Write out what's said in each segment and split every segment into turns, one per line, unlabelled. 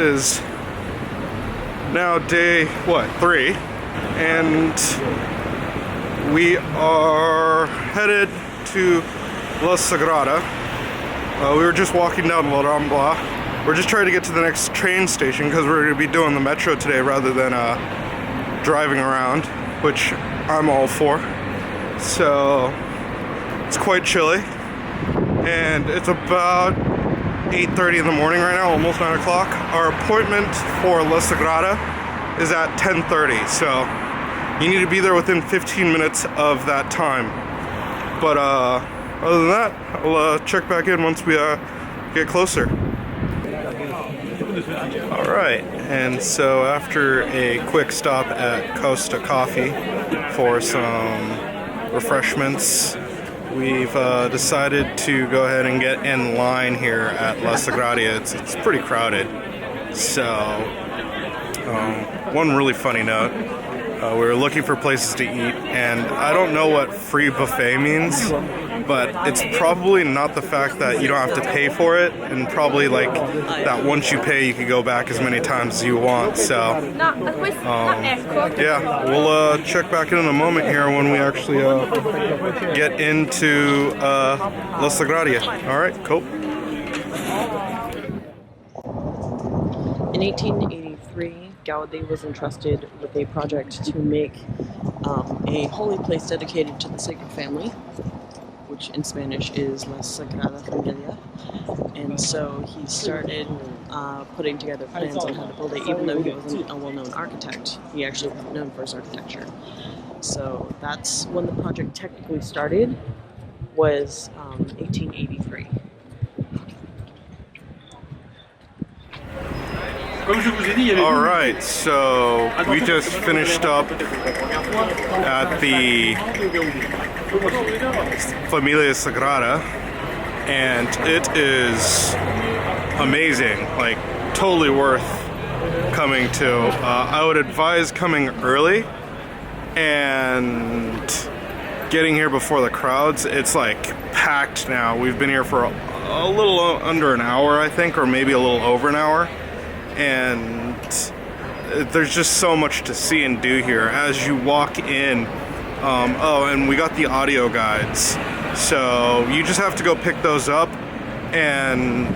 is now day, what, 3, and we are headed to La Sagrada. We were just walking down La Rambla. We're just trying to get to the next train station because we're going to be doing the metro today rather than driving around, which I'm all for. So it's quite chilly, and it's about 8:30 in the morning right now, almost 9 o'clock. Our appointment for La Sagrada is at 10:30, so you need to be there within 15 minutes of that time. But other than that, I'll check back in once we get closer. Alright, and so after a quick stop at Costa Coffee for some refreshments, we've decided to go ahead and get in line here at La Sagrada. It's pretty crowded. So, one really funny note, we were looking for places to eat, and I don't know what free buffet means, but it's probably not the fact that you don't have to pay for it, and probably like that once you pay you can go back as many times as you want. So yeah, we'll check back in a moment here when we actually get into La Sagrada. Alright, cool.
In 1883, Gaudi was entrusted with a project to make a holy place dedicated to the Sacred Family, which in Spanish is La Sagrada Familia. And so he started putting together plans on how to build it, even though he wasn't a well-known architect. He actually wasn't known for his architecture. So that's when the project technically started, was 1883.
Alright, so we just finished up at the Familia Sagrada, and it is amazing, like totally worth coming to. I would advise coming early and getting here before the crowds. It's like packed now. We've been here for a little under an hour, I think, or maybe a little over an hour. And there's just so much to see and do here as you walk in. Oh, and we got the audio guides, so you just have to go pick those up, and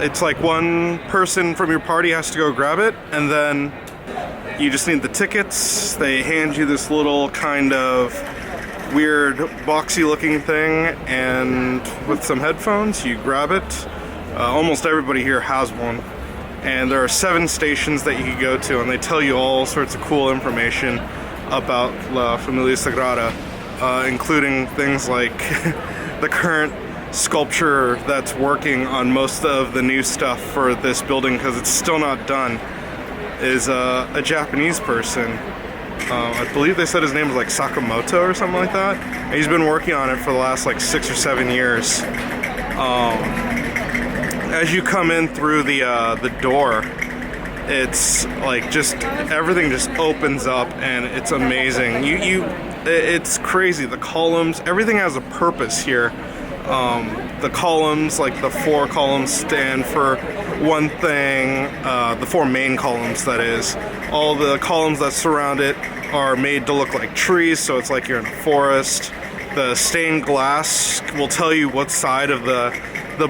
it's like one person from your party has to go grab it, and then you just need the tickets. They hand you this little kind of weird boxy looking thing, and with some headphones you grab it. Almost everybody here has one. And there are 7 stations that you can go to, and they tell you all sorts of cool information about La Familia Sagrada, including things like the current sculpture that's working on most of the new stuff for this building, because it's still not done, is a Japanese person. I believe they said his name was like Sakamoto or something like that. And he's been working on it for the last like 6 or 7 years. As you come in through the door, it's like just everything just opens up, and it's amazing. It's crazy. The columns, everything has a purpose here. The columns, like the 4 columns, stand for one thing. The 4 main columns, that is. All the columns that surround it are made to look like trees, so it's like you're in a forest. The stained glass will tell you what side of the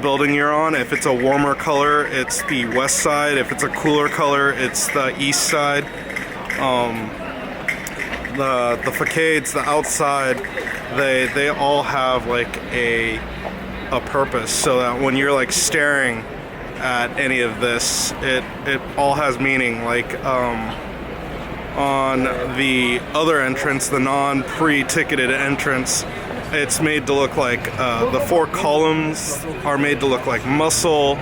building you're on. If it's a warmer color, it's the west side. If it's a cooler color, it's the east side. The facades, the outside, they all have like a purpose, so that when you're like staring at any of this, it all has meaning. Like on the other entrance, the non-pre-ticketed entrance, it's made to look like the 4 columns are made to look like muscle,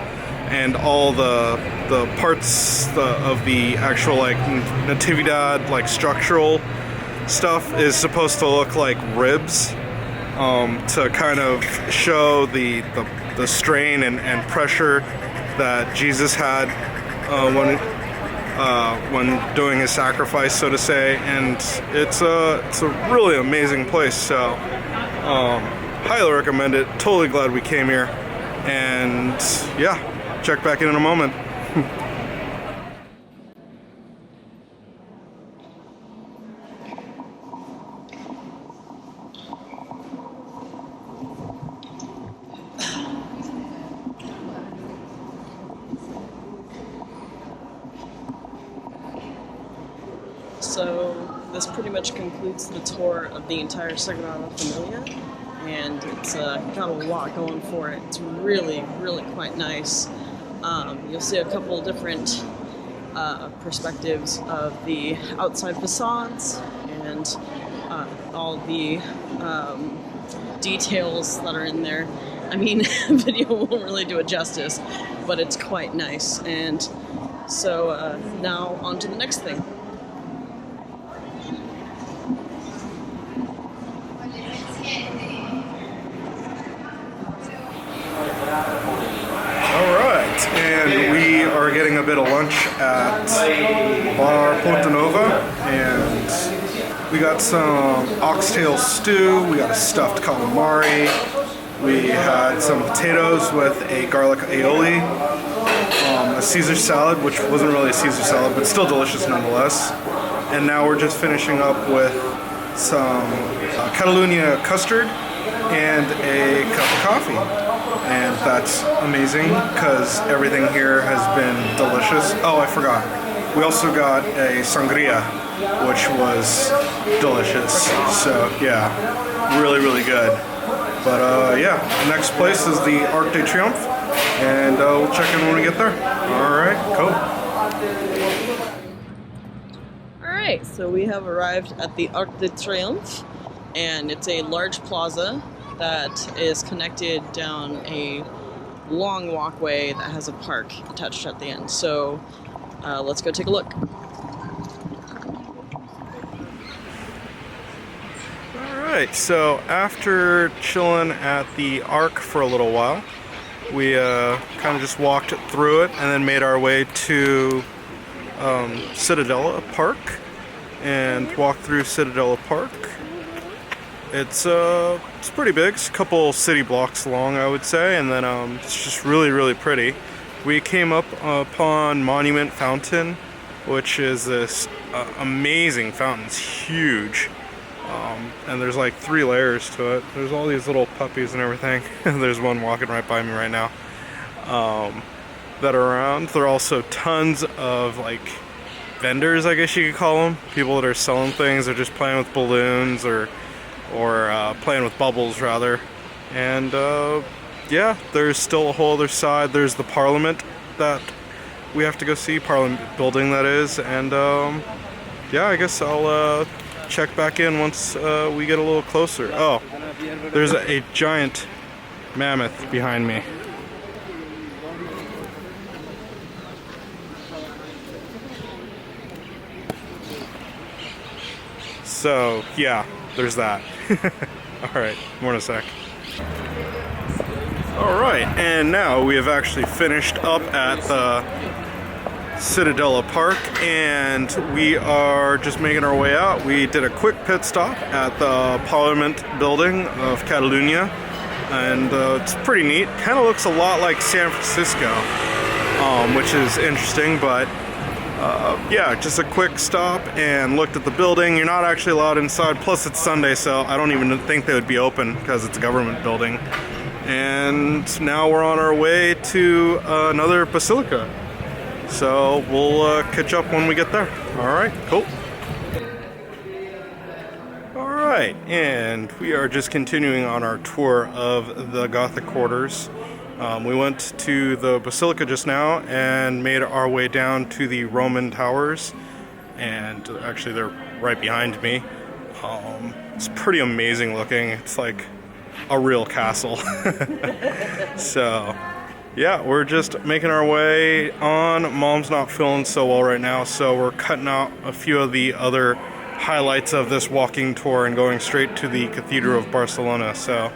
and all the parts of the actual like natividad, like structural stuff, is supposed to look like ribs, to kind of show the strain and pressure that Jesus had when doing his sacrifice, so to say. And it's a really amazing place. So highly recommend it. Totally glad we came here. And yeah, check back in a moment.
So this pretty much concludes the tour of the entire Sagrada Familia, and it's got a lot going for it. It's really, really quite nice. You'll see a couple different perspectives of the outside facades and all the details that are in there. I mean, video won't really do it justice, but it's quite nice. And so now on to the next thing.
Alright, and we are getting a bit of lunch at Bar Portanova, and we got some oxtail stew, we got a stuffed calamari, we had some potatoes with a garlic aioli, a Caesar salad, which wasn't really a Caesar salad, but still delicious nonetheless. And now we're just finishing up with some Catalunya custard and a cup of coffee. And that's amazing because everything here has been delicious. Oh, I forgot. We also got a sangria, which was delicious. So yeah, really, really good. But yeah, the next place is the Arc de Triomf, and we'll check in when we get there. All right, cool.
All right, so we have arrived at the Arc de Triomf, and it's a large plaza that is connected down a long walkway that has a park attached at the end. So let's go take a look.
Alright, so after chilling at the Arc for a little while, we kind of just walked through it and then made our way to Ciutadella Park and walked through Ciutadella Park. It's pretty big. It's a couple city blocks long, I would say, and then it's just really, really pretty. We came up upon Monument Fountain, which is this amazing fountain. It's huge, and there's like 3 layers to it. There's all these little puppies and everything. There's one walking right by me right now that are around. There are also tons of like vendors, I guess you could call them, people that are selling things. They're just playing with balloons or playing with bubbles rather. And yeah, there's still a whole other side. There's the Parliament that we have to go see, Parliament building that is. And yeah, I guess I'll check back in once we get a little closer. Oh, there's a giant mammoth behind me. So yeah, there's that. Alright, more in a sec. Alright, and now we have actually finished up at the Ciutadella Park, and we are just making our way out. We did a quick pit stop at the Parliament building of Catalunya, and it's pretty neat. Kind of looks a lot like San Francisco, which is interesting, but yeah, just a quick stop and looked at the building. You're not actually allowed inside, plus it's Sunday, so I don't even think they would be open because it's a government building. And now we're on our way to another basilica. So we'll catch up when we get there. Alright, cool. Alright, and we are just continuing on our tour of the Gothic Quarters. We went to the Basilica just now and made our way down to the Roman towers, and actually they're right behind me. It's pretty amazing looking. It's like a real castle. So yeah, we're just making our way on. Mom's not feeling so well right now, so we're cutting out a few of the other highlights of this walking tour and going straight to the Cathedral of Barcelona. So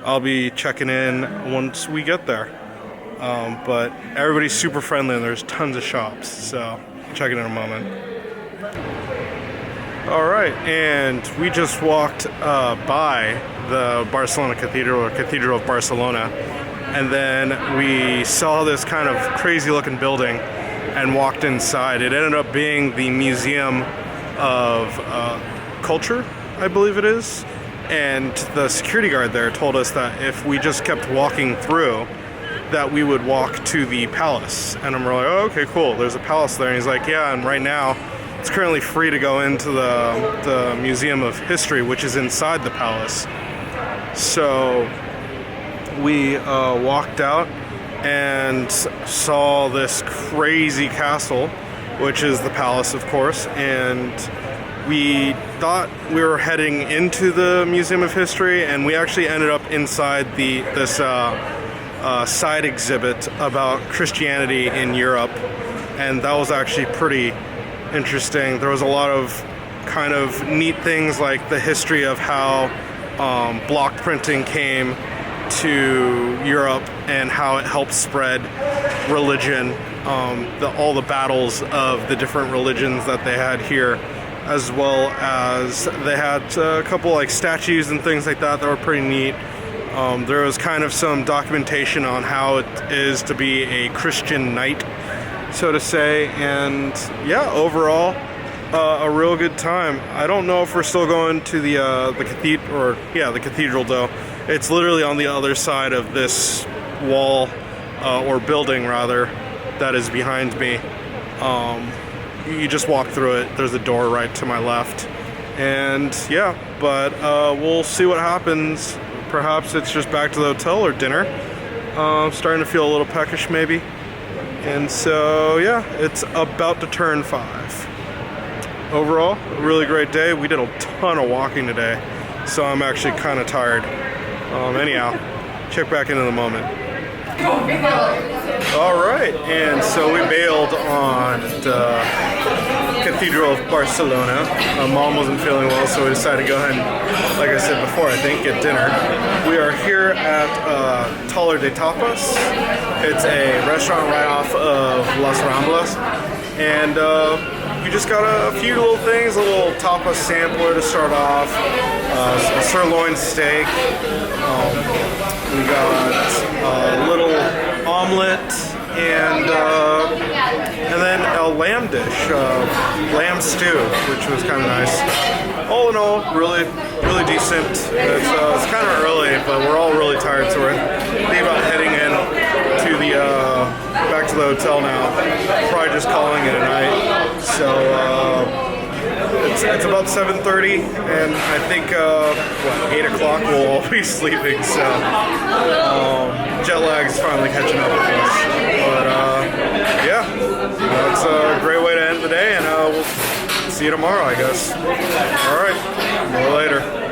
I'll be checking in once we get there. But everybody's super friendly and there's tons of shops, so check it in a moment. Alright, and we just walked by the Barcelona Cathedral, or Cathedral of Barcelona, And then we saw this kind of crazy looking building and walked inside. It ended up being the Museum of Culture, I believe it is. And the security guard there told us that if we just kept walking through, that we would walk to the palace. And I'm like, oh, okay, cool, there's a palace there. And he's like, yeah, and right now it's currently free to go into the Museum of History, which is inside the palace. So we walked out and saw this crazy castle, which is the palace, of course, and we thought we were heading into the Museum of History, and we actually ended up inside this side exhibit about Christianity in Europe, and that was actually pretty interesting. There was a lot of kind of neat things like the history of how block printing came to Europe and how it helped spread religion, all the battles of the different religions that they had here, as well as they had a couple like statues and things like that were pretty neat. There was kind of some documentation on how it is to be a Christian knight, so to say, and yeah, overall a real good time. I don't know if we're still going to the cathedral though. It's literally on the other side of this wall, or building rather, that is behind me. You just walk through it. There's a door right to my left. And yeah, but we'll see what happens. Perhaps it's just back to the hotel or dinner. I'm starting to feel a little peckish maybe. And so yeah, it's about to turn 5. Overall, a really great day. We did a ton of walking today, so I'm actually kind of tired. Anyhow, check back in a moment. Alright, and so we bailed on the Cathedral of Barcelona. Mom wasn't feeling well, so we decided to go ahead and, like I said before, I think, get dinner. We are here at Taller de Tapas. It's a restaurant right off of Las Ramblas. And you just got a few little things, a little tapas sampler to start off, a sirloin steak, we got a little omelet, and then a lamb dish, lamb stew, which was kind of nice. All in all, really decent. It's kind of early, but we're all really tired, so we're thinking about heading in to the back to the hotel now. Probably just calling it a night. So it's about 7:30, and I think 8 o'clock we'll all be sleeping. So jet lag is finally catching up with us. But yeah, that's a great way to end the day, and we'll see you tomorrow, I guess. All right, see you later.